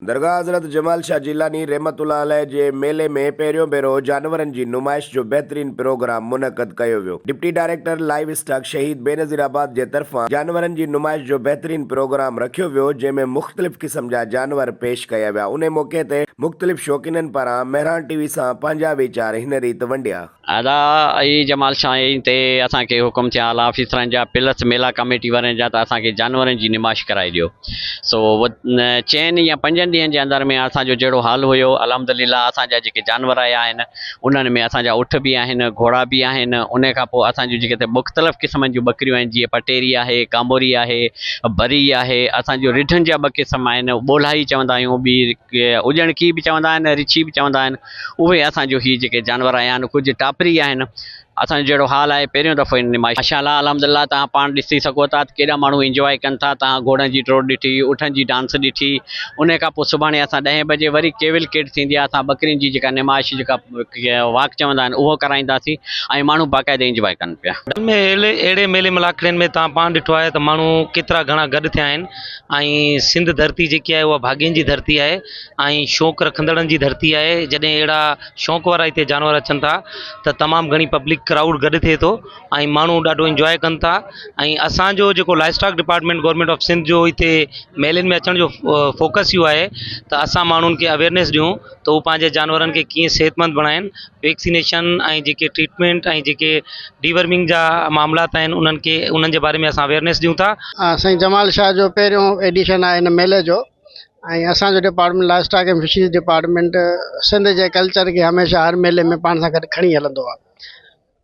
दरगाह हज़रत जमाल शाह जिलानी रहमतुल्लाह अलैह जे मेले में पहिरियों भेरो जानवरनि जी नुमाइश जो बहितरीन प्रोग्राम मुनक़द कयो वियो। डिप्टी डायरेक्टर लाइव स्टॉक शहीद बेनज़ीराबाद जे तरफ़ां जानवरनि जी नुमाइश जो बहितरीन प्रोग्राम रखियो वियो, जंहिंमें मुख़्तलिफ़ क़िस्म जा जानवर पेश कया विया। उन मौक़े ते मुख़्तलिफ़ शौक़ीननि पारां मेहरान टीवी सां पंहिंजा वीचार हिन रीति वंडिया। अदा ई जमाल शाह ते असांखे हुकुम थिया आला ऑफिसरनि जा प्लस मेला कमेटी वारनि जा त असांखे जानवरनि जी निमाइश कराए ॾियो। सो चइनि या पंजनि ॾींहंनि जे अंदरि में असांजो जहिड़ो हाल हुयो, अल्हम्दुलिल्लाह असांजा जेके जानवर आया आहिनि उन्हनि में असांजा ऊठ बि आहिनि, घोड़ा बि आहिनि। उन खां पोइ असांजूं जेके मुख़्तलिफ़ क़िस्मनि जूं ॿकरियूं आहिनि, जीअं पटेरी आहे, कामोरी आहे, बरी आहे। असांजो रिढनि जा ॿ क़िस्म आहिनि, ॿोलाही चवंदा आहियूं, ॿी उजणकी बि चवंदा आहिनि, रिछी बि चवंदा आहिनि। उहे असांजो हीअ जेके जानवर आया आहिनि, कुझु टापरी आहिनि। असांजो जहिड़ो हाल आहे पहिरियों दफ़ो इन निमाइश माशाअल्लाह अल्हम्दुलिल्लाह तव्हां पाण ॾिसी सघो था केॾा माण्हू इंजॉय कनि था। तव्हां घोड़नि जी ड्रोड़ ॾिठी, ऊठनि जी डांस ॾिठी। उन खां पोइ सुभाणे असां 10 बजे वरी केविल किट थींदी आहे, असां ॿकरियुनि जी जेका निमाइश जेका वाक चवंदा आहिनि उहो कराईंदासीं ऐं माण्हू बाक़ाइदा इंजॉय कनि पिया। अहिड़े मेले मलाखड़नि में तव्हां पाण ॾिठो आहे त माण्हू केतिरा घणा गॾु थिया आहिनि ऐं सिंध धरती जेकी आहे उहा भाग्यनि जी धरती आहे ऐं शौक़ु रखंदड़नि जी धरती आहे। जॾहिं अहिड़ा शौक़ु वारा हिते जानवर अचनि था त तमामु घणी पब्लिक क्राउड गॾु थिए थो ऐं माण्हू ॾाढो इंजॉय कनि था। ऐं असांजो जेको livestock department government of Sindh जो हिते मेलनि में अचण जो फोकस इहो आहे त असां माण्हुनि खे अवेयरनेस ॾियूं त उहे पंहिंजे जानवरनि खे कीअं सेहतमंद बणाइनि। वैक्सीनेशन ऐं जेके ट्रीटमेंट ऐं जेके डीवर्मिंग जा मामलात आहिनि उन्हनि जे बारे में असां अवेयरनेस ॾियूं था। साईं जमाल शाह जो पहिरियों एडिशन आहे हिन मेले जो ऐं असांजो department livestock and fisheries department Sindh जे कल्चर खे हमेशह हर मेले में पाण सां गॾु खणी हलंदो आहे।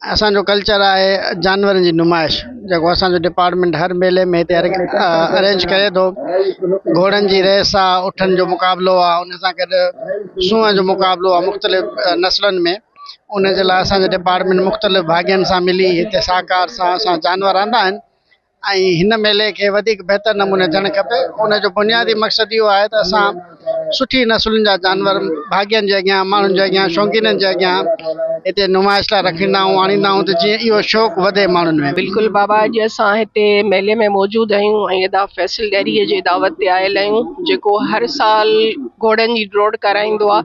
असांजो कल्चर आहे जानवरनि जी नुमाइश, जेको असांजो डिपार्टमेंट हर मेले में हिते अरेंज करे थो। घोड़नि जी रेस आहे, ऊठनि जो मुक़ाबिलो आहे, उन सां गॾु सूंहं जो मुक़ाबिलो आहे मुख़्तलिफ़ नस्लनि में। उन जे लाइ असांजो डिपार्टमेंट मुख़्तलिफ़ भाॻियुनि सां मिली हिते साहकार सां असां जानवर आंदा आहिनि ऐं हिन मेले खे वधीक बहितर नमूने थियणु खपे। उनजो बुनियादी मक़सदु इहो आहे त असां सुठी नसुलनि जा जानवर भाॻियुनि जे अॻियां, माण्हुनि जे अॻियां, शौक़ीननि जे अॻियां हिते नुमाइश लाइ रखंदा आहियूं, आणींदा आहियूं त जीअं इहो शौक़ु वधे माण्हुनि में। बिल्कुलु बाबा, अॼु असां हिते मेले में मौजूदु आहियूं ऐं हेॾा फैसल डेरीअ जे दावत ते आयल आहियूं, जेको हर साल घोड़नि जी ड्रोड़ कराईंदो आहे।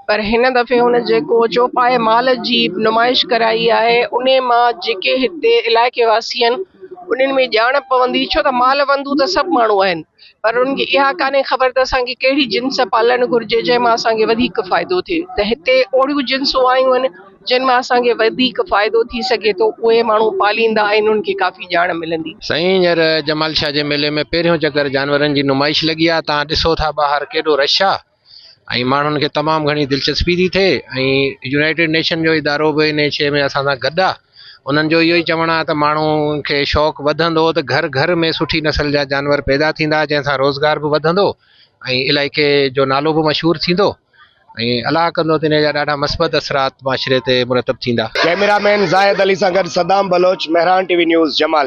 पर हिन दफ़े हुन जेको चौपाए माल जी नुमाइश कराई आहे, उन मां जेके हिते इलाइक़े वासी आहिनि उन्हनि में ॼाण पवंदी, छो त माल वंदू त सभु माण्हू आहिनि, पर उन्हनि खे इहा कान्हे ख़बर त असांखे कहिड़ी जिन्स पालणु घुरिजे जंहिंमां असांखे वधीक फ़ाइदो थिए। त हिते ओड़ियूं जिन्सूं आयूं आहिनि जिन मां असांखे वधीक फ़ाइदो थी सघे थो, उहे माण्हू पालींदा ऐं उन्हनि खे काफ़ी ॼाण मिलंदी। साईं हींअर जमाल शाह जे मेले में पहिरियों चकर जानवरनि जी नुमाइश लॻी आहे। तव्हां ॾिसो था ॿाहिरि केॾो रश आहे ऐं माण्हुनि खे तमामु घणी दिलचस्पी थी थिए ऐं यूनाइटेड नेशन जो इदारो बि इन शइ में असां सां गॾु आहे। उन्हनि जो इहो ई चवणु आहे त माण्हुनि खे शौक़ु वधंदो त घर घर में सुठी नस्ल जा जानवर पैदा थींदा, जंहिंसां रोज़गार बि वधंदो ऐं इलाइक़े जो नालो बि मशहूरु थींदो ऐं अलाह कंदो त इन जा ॾाढा मस्बत असरात माशरे ते मुरतब थींदा। कैमरामैन ज़ाहिद अली सां गॾु सदाम बलोच, मेहरान टीवी न्यूज़, जमाल शाह।